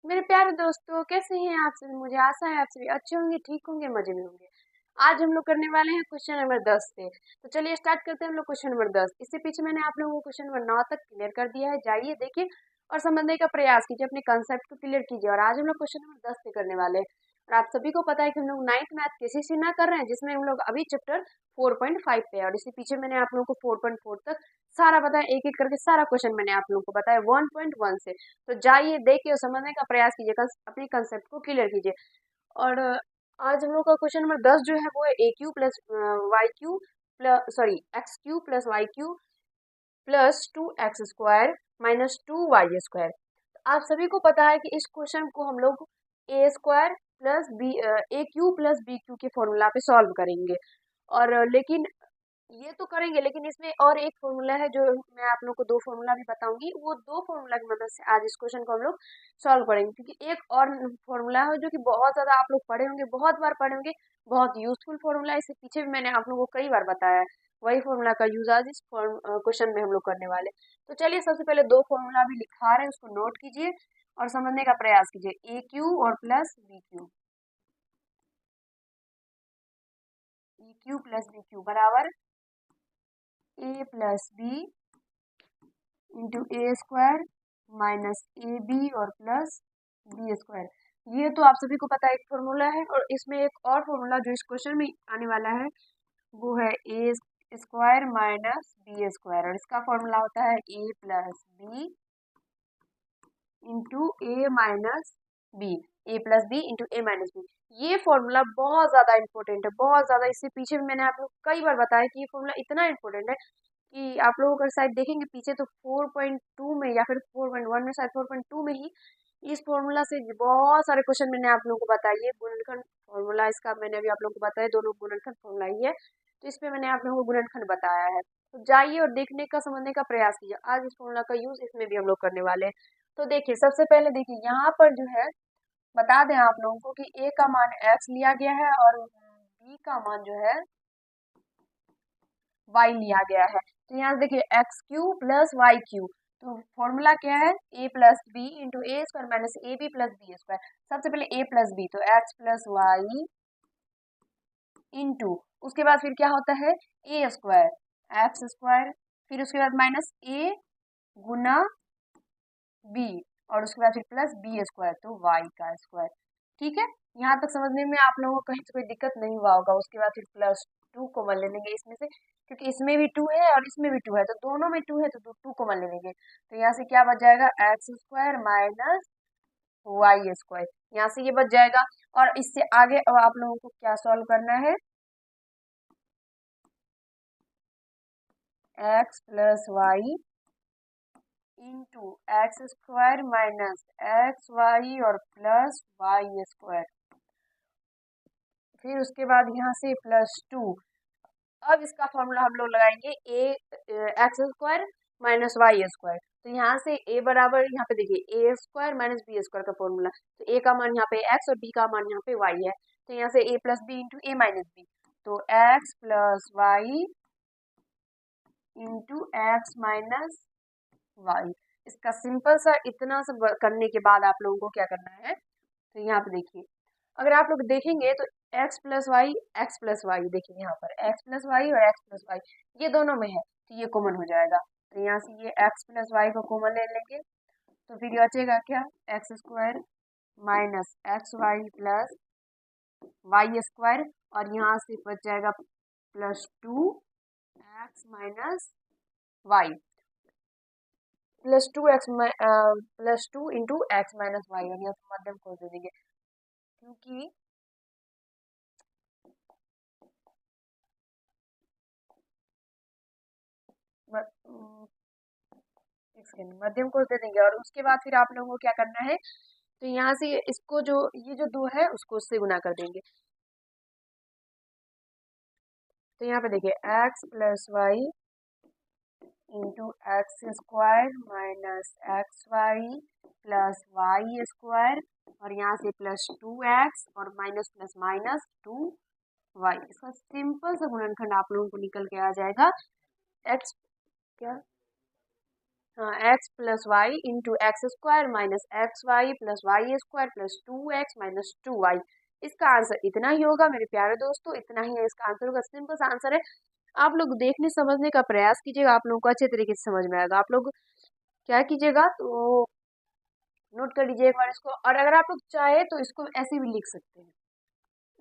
मेरे प्यारे दोस्तों, कैसे हैं आप सभी। मुझे आशा है आप सभी अच्छे होंगे, ठीक होंगे, मजे में होंगे। आज हम लोग करने वाले हैं क्वेश्चन नंबर 10 से। तो चलिए स्टार्ट करते हैं हम लोग क्वेश्चन नंबर 10। इससे पीछे मैंने आप लोगों को क्वेश्चन नंबर 9 तक क्लियर कर दिया है। जाइए देखिए और समझने का प्रयास कीजिए, अपने कंसेप्ट को क्लियर कीजिए। और आज हम लोग क्वेश्चन नंबर 10 से करने वाले हैं। और आप सभी को पता है कि हम लोग 9th मैथ किसी से ना कर रहे हैं, जिसमें हम लोग अभी चैप्टर 4.5 पे है। और इसके पीछे मैंने आप लोगों को 4.4 तक सारा बताया, एक एक करके सारा क्वेश्चन मैंने आप लोगों को बताया 1.1 से। तो जाइए देखिए और समझने का प्रयास कीजिए, अपने कंसेप्ट को क्लियर कीजिए। और आज हम लोग का क्वेश्चन नंबर 10 जो है वो है a cube plus y cube plus sorry x cube plus y cube plus 2x² minus 2y²। आप सभी को पता है कि इस क्वेश्चन को हम लोग a² प्लस बी ए क्यू प्लस बी क्यू के फॉर्मूला पे सॉल्व करेंगे। और लेकिन ये तो करेंगे, लेकिन इसमें और एक फॉर्मूला है जो मैं आप लोग को दो फॉर्मूला भी बताऊंगी। वो दो फॉर्मूला की मदद से आज इस क्वेश्चन को हम लोग सॉल्व करेंगे, क्योंकि एक और फॉर्मूला है जो कि बहुत ज्यादा आप लोग पढ़े होंगे, बहुत बार पढ़े होंगे, बहुत यूजफुल फॉर्मूला है। इससे पीछे भी मैंने आप लोगों को कई बार बताया है। वही फॉर्मूला का यूज आज इस क्वेश्चन में हम लोग करने वाले। तो चलिए सबसे पहले दो फॉर्मूला भी लिखा रहे हैं, उसको नोट कीजिए और समझने का प्रयास कीजिए। ए क्यू और plus b cube, a cube plus b cube बराबर a plus B into a² minus A b और प्लस b²। ये तो आप सभी को पता है, एक फॉर्मूला है। और इसमें एक और फॉर्मूला जो इस क्वेश्चन में आने वाला है वो है a² माइनस b²। और इसका फॉर्मूला होता है a plus B into A minus B, A plus B into A minus B. ये फॉर्मूला बहुत ज्यादा इंपॉर्टेंट है, बहुत ज्यादा। इससे पीछे भी मैंने आप लोग कई बार बताया कि ये फॉर्मूला इतना इंपॉर्टेंट है कि आप लोगों का शायद देखेंगे पीछे तो 4.2 में या फिर 4.1 में, शायद 4.2 में ही इस फॉर्मूला से बहुत सारे क्वेश्चन मैंने आप लोगों को बताया। ये गुणनखंड फॉर्मूला इसका मैंने अभी आप लोगों को बताया, दोनों गुणनखंड फॉर्मूला ही है। तो इस पे मैंने आप लोगों को गुणनखंड बताया है। तो जाइए और देखने का, समझने का प्रयास कीजिए। आज इस फॉर्मूला का यूज इसमें भी हम लोग करने वाले हैं। तो देखिए सबसे पहले देखिए यहाँ पर जो है, बता दें आप लोगों को कि a का मान x लिया गया है और b का मान जो है y लिया गया है। तो यहाँ से देखिए x³ प्लस y³। तो फॉर्मूला क्या है, a plus B into a² minus A B plus b²। सबसे पहले a प्लस बी, तो x प्लस वाई इंटू, उसके बाद फिर क्या होता है a² x², फिर उसके बाद माइनस a गुना b, और उसके बाद फिर प्लस b², तो y²। ठीक है, यहाँ तक समझने में आप लोगों को कहीं से कोई दिक्कत नहीं हुआ होगा। उसके बाद फिर प्लस 2 कॉमन ले लेंगे इसमें से, क्योंकि इसमें भी 2 है और इसमें भी 2 है, तो दोनों में 2 है तो 2 कॉमन ले लेंगे। तो यहाँ से क्या बच जाएगा, x² माइनस y²। यहाँ से ये बच जाएगा। और इससे आगे अब आप लोगों को क्या सॉल्व करना है, x plus Y into x² minus xy और प्लस y²। फिर उसके बाद यहाँ से +2। अब इसका फॉर्मूला हम लोग लगाएंगे x² माइनस y²। तो यहाँ से a बराबर, यहाँ पे देखिए a² माइनस b² का फॉर्मूला। तो a का मान यहाँ पे x और b का मान यहाँ पे y है। तो यहाँ से a plus B into A minus B, तो x plus Y into X minus Y. इसका सिंपल सा इतना सा करने के बाद आप लोगों को क्या करना है, तो यहाँ पे देखिए, अगर आप लोग देखेंगे तो x plus Y, X plus Y, देखिए यहाँ पर x प्लस वाई और x प्लस वाई ये दोनों में है, तो ये कॉमन हो जाएगा। तो यहाँ से ये x प्लस वाई को कॉमन ले लेंगे, तो फिर बचेगा क्या, x² minus X Y plus y²। और यहाँ से बच जाएगा +2x minus Y, +2 into X minus Y. और यहाँ से मध्यम को दे देंगे, क्योंकि मध्यम कोण दे देंगे। और उसके बाद फिर आप लोगों को क्या करना है, तो यहाँ से इसको जो ये जो 2 है उसको उससे गुना कर देंगे। तो यहाँ पे देखिए x plus Y into x² minus xy plus y²। और यहाँ से +2x और माइनस प्लस माइनस 2y। इसका सिंपल सा गुणनखंड आप लोगों को निकल के आ जाएगा। x क्या हाँ, X plus Y into X square minus X Y plus Y square plus 2x minus 2y। इसका आंसर इतना ही होगा मेरे प्यारे दोस्तों, इतना ही है इसका आंसर होगा। सिंपल सा आंसर है। आप लोग देखने समझने का प्रयास कीजिएगा, आप लोगों को अच्छे तरीके से समझ में आएगा। आप लोग क्या कीजिएगा तो नोट कर लीजिए एक बार इसको, और अगर आप लोग चाहे तो इसको ऐसे भी लिख सकते हैं।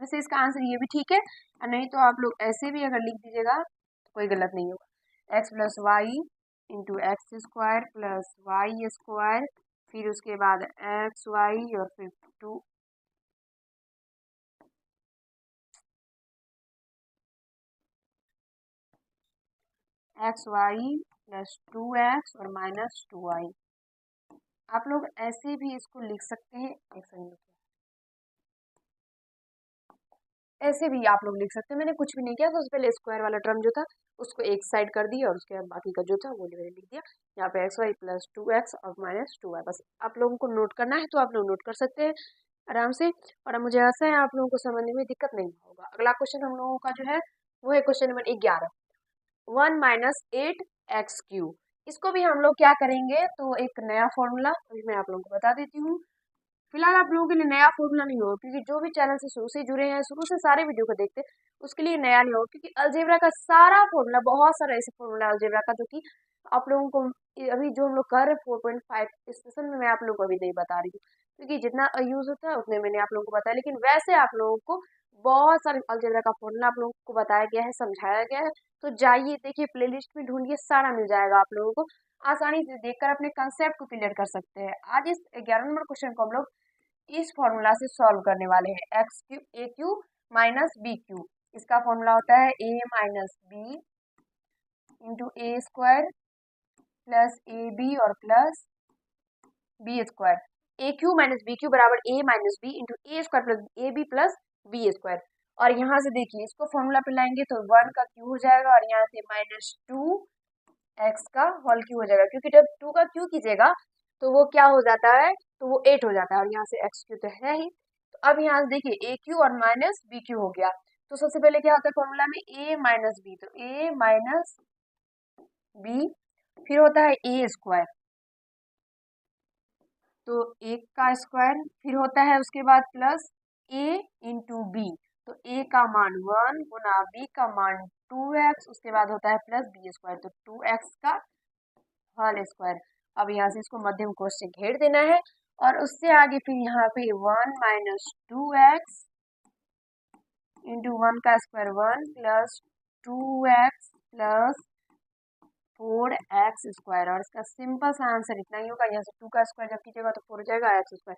वैसे इसका आंसर ये भी ठीक है, और नहीं तो आप लोग ऐसे भी अगर लिख दीजिएगा तो कोई गलत नहीं होगा। X plus Y into X square plus Y square, फिर उसके बाद एक्स वाई और फिर 2 एक्स वाई प्लस 2x और माइनस 2y। आप लोग ऐसे भी इसको लिख सकते हैं, एक सेकंड, ऐसे भी आप लोग लिख सकते हैं। मैंने कुछ भी नहीं किया, तो उससे पहले स्क्वायर वाला टर्म जो था उसको एक साइड कर दिया और उसके बाद बाकी का जो था वो मैंने लिख दिया। यहाँ पे एक्स वाई प्लस 2x और माइनस 2y। बस आप लोगों को नोट करना है तो आप लोग नोट कर सकते हैं आराम से, और अब मुझे आशा है आप लोगों को समझने में दिक्कत नहीं होगा। अगला क्वेश्चन हम लोगों का जो है वो है क्वेश्चन नंबर 11, 1 - 8x³ इसको भी हम लोग क्या करेंगे तो एक नया फॉर्मूला अभी मैं आप लोगों को बता देती हूँ। फिलहाल आप लोगों के लिए नया फॉर्मूला नहीं होगा, क्योंकि जो भी चैनल से शुरू से जुड़े हैं, शुरू से सारे वीडियो को देखते हैं, उसके लिए नया नहीं होगा। क्योंकि अलजेब्रा का सारा फॉर्मूला, बहुत सारा ऐसे फॉर्मूला अलजेब्रा का जो कि आप लोगों को अभी जो हम लोग कर रहे हैं 4.5 इस सेशन में मैं आप लोगों को अभी नहीं बता रही हूँ, क्योंकि जितना यूज होता है उतने मैंने आप लोगों को बताया। लेकिन वैसे आप लोगों को बहुत सारे अलजेब्रा का फॉर्मूला आप लोगों को बताया गया है, समझाया गया है। तो जाइए देखिए, प्लेलिस्ट में ढूंढिए, सारा मिल जाएगा आप लोगों को। आसानी से देखकर अपने कंसेप्ट को क्लियर कर सकते हैं। आज इस 11 नंबर क्वेश्चन को हम लोग इस फॉर्मूला से सॉल्व करने वाले हैं, a cube minus B cube. इसका फॉर्मूला होता है a minus B into A square plus A b और plus B square. A cube minus B cube बराबर a minus B into A square plus A B plus B square. और यहाँ से देखिए इसको फॉर्मूला पे लाएंगे तो 1 का क्यू हो जाएगा, और यहाँ से -2x का होल क्यू हो जाएगा, क्योंकि जब 2 का क्यू कीजिएगा तो वो क्या हो जाता है, तो वो 8 हो जाता है, और यहाँ से x³ तो है ही। तो अब यहाँ से देखिए ए क्यू और माइनस बी क्यू हो गया। तो सबसे पहले क्या होता है फॉर्मूला में a माइनस बी, तो a माइनस बी, फिर होता है ए स्क्वायर, तो एक का स्क्वायर, फिर होता है उसके बाद प्लस a इंटू बी, तो a का मान 1 गुना b का मान 2x, उसके बाद होता है प्लस बी स्क्वायर, तो 2x का होल स्क्वायर। अब यहाँ से इसको मध्यम कोष से घेर देना है, और उससे आगे फिर यहाँ पे 1 माइनस 2x इंटू 1 का square 1 plus 2x plus 4x square. और इसका सिंपल सा आंसर इतना ही होगा। यहाँ से 2 का स्क्वायर जब कीजिएगा तो 4 हो जाएगा x स्क्वायर।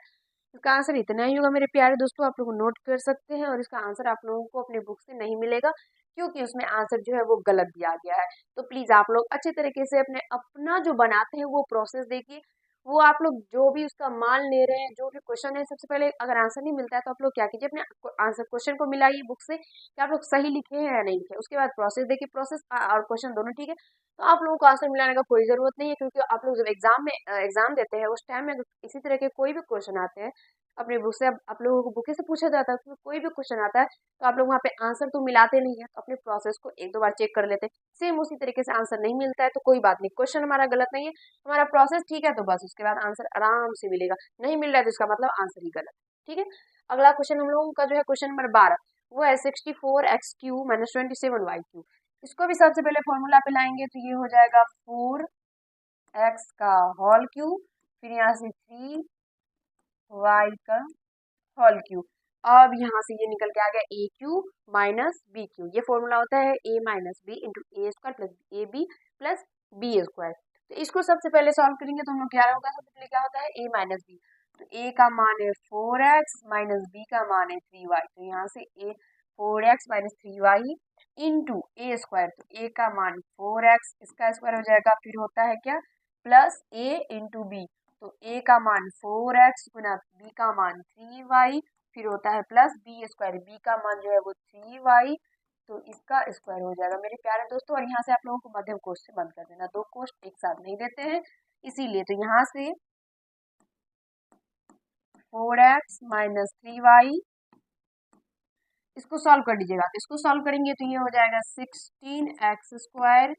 इसका आंसर इतना ही होगा मेरे प्यारे दोस्तों, आप लोग नोट कर सकते हैं। और इसका आंसर आप लोगों को अपने बुक से नहीं मिलेगा, क्योंकि उसमें आंसर जो है वो गलत दिया गया है। तो प्लीज आप लोग अच्छे तरीके से अपना जो बनाते हैं वो प्रोसेस देखिए। वो आप लोग जो भी उसका मान ले रहे हैं, जो भी क्वेश्चन है, सबसे पहले अगर आंसर नहीं मिलता है तो आप लोग क्या कीजिए, अपने आंसर क्वेश्चन को मिलाइए बुक से कि आप लोग सही लिखे हैं या नहीं लिखे। उसके बाद प्रोसेस देखिए, प्रोसेस और क्वेश्चन दोनों ठीक है तो आप लोगों को आंसर मिलाने का कोई जरूरत नहीं है। क्योंकि आप लोग जब एग्जाम देते हैं उस टाइम में इसी तरह के कोई भी क्वेश्चन आते हैं अपने बुक से, आप लोगों को बुक से पूछा जाता है, तो कोई भी क्वेश्चन आता है तो आप लोग वहाँ पे आंसर तो मिलाते नहीं है, तो अपने प्रोसेस को एक दो बार चेक कर लेते हैं। सेम उसी तरीके से आंसर नहीं मिलता है तो कोई बात नहीं, क्वेश्चन हमारा गलत नहीं है, हमारा प्रोसेस ठीक है, तो बस उसके बाद आंसर आराम से मिलेगा। नहीं मिल रहा है तो इसका मतलब आंसर ही गलत, ठीक है। अगला क्वेश्चन हम लोगों का जो है क्वेश्चन नंबर 12, वो है 64x³ माइनस 27y³। इसको भी सबसे पहले फॉर्मूला पे लाएंगे तो ये हो जाएगा 4x का होल क्यूब, फिर यहाँ से 3y का होल क्यूब। अब यहाँ से ये निकल के आ गया A cube minus B cube. ये फॉर्मूला होता है a minus B into A square plus A B plus B square. तो इसको सबसे पहले सॉल्व करेंगे तो हम लोग क्या होगा, सबसे पहले क्या होता है a माइनस बी, तो a का मान है 4x माइनस b का मान है 3y, तो यहाँ से a 4x minus 3y into A square, तो a का मान 4x, इसका स्क्वायर हो जाएगा, फिर होता है क्या प्लस a इंटू बी, तो a का मान 4x गुना b का मान 3y, फिर होता है प्लस बी स्क्वायर, बी का मान जो है वो 3y, तो इसका स्क्वायर हो जाएगा मेरे प्यारे दोस्तों। और यहाँ से आप लोगों को मध्यम कोष्ठ से बंद कर देना, दो कोष्ठ एक साथ नहीं देते हैं इसीलिए। तो यहाँ से 4x माइनस 3y, इसको सॉल्व कर लीजिएगा, तो इसको सॉल्व करेंगे तो ये हो जाएगा 16x स्क्वायर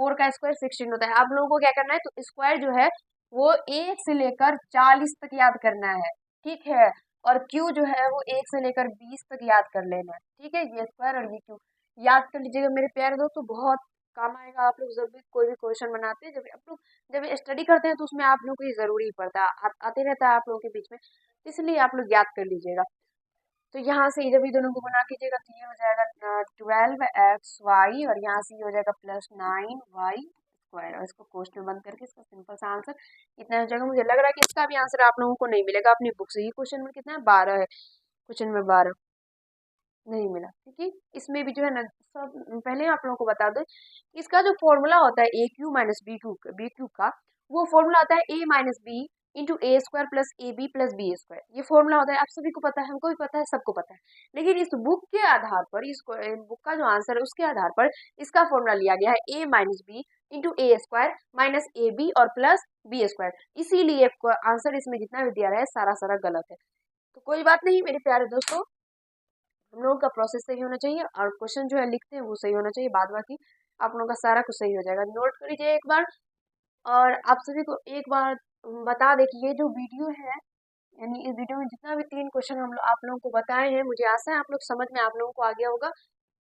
4 का स्क्वायर 16 होता है। आप लोगों को क्या करना है, तो स्क्वायर जो है वो 1 से लेकर 40 तक याद करना है, ठीक है। और क्यू जो है वो 1 से लेकर 20 तक याद कर लेना है, ठीक है। ये स्क्वायर और ये क्यू याद कर लीजिएगा मेरे प्यारे दोस्तों, बहुत काम आएगा आप लोग जब भी कोई भी क्वेश्चन बनाते हैं। जब आप लोग जब स्टडी करते हैं तो उसमें आप लोग को ये जरूरी पड़ता है, आते रहता है आप लोगों के बीच में, इसलिए आप लोग याद कर लीजिएगा। तो यहाँ से जब ये दोनों को बना कीजिएगा तो ये हो जाएगा 12x y, और यहाँ से ये हो जाएगा +9y² और इसको कोष्ट में बंद करके इसका सिंपल सा आंसर इतना हो जाएगा। मुझे लग रहा है कि इसका भी आंसर आप लोगों को नहीं मिलेगा अपनी बुक से। ये क्वेश्चन में कितना है, 12 है, क्वेश्चन में 12 नहीं मिला, क्योंकि इसमें भी जो है ना, सब पहले आप लोगों को बता दो, इसका जो फॉर्मूला होता है a cube minus B cube का, वो फॉर्मूला होता है a minus B into A square plus A B plus B square. ये फॉर्मूला होता है, आप सभी को पता है, हमको भी पता है, सबको पता है। लेकिन इस बुक के आधार पर, इस बुक का जो आंसर है उसके आधार पर इसका फॉर्मूला लिया गया है a minus B into A square minus A b और प्लस बी स्क्वायर। इसीलिए आंसर इसमें जितना भी दिया रहा है सारा सारा गलत है। तो कोई बात नहीं मेरे प्यारे दोस्तों, हम लोगों का प्रोसेस सही होना चाहिए और क्वेश्चन जो है लिखते हैं वो सही होना चाहिए, बाद बाकी आप लोगों का सारा कुछ सही हो जाएगा। नोट कर लीजिए एक बार, और आप सभी को एक बार बता दें कि ये जो वीडियो है, यानी इस वीडियो में जितना भी 3 क्वेश्चन आप लोगों को बताए हैं, मुझे आशा है आप लोग समझ में आप लोगों को आ गया होगा।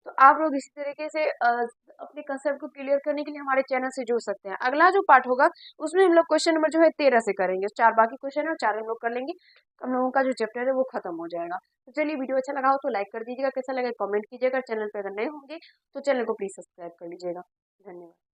तो आप लोग इसी तरीके से अपने कंसेप्ट को क्लियर करने के लिए हमारे चैनल से जुड़ सकते हैं। अगला जो पार्ट होगा उसमें हम लोग क्वेश्चन नंबर जो है 13 से करेंगे, 4 बाकी क्वेश्चन है, 4 हम लोग कर लेंगे, हम लोगों का जो चैप्टर है वो खत्म हो जाएगा। तो चलिए, वीडियो अच्छा लगा हो तो लाइक कर दीजिएगा, कैसा लगा कमेंट कीजिएगा, चैनल पर अगर नए होंगे तो चैनल को प्लीज सब्सक्राइब कर लीजिएगा। धन्यवाद।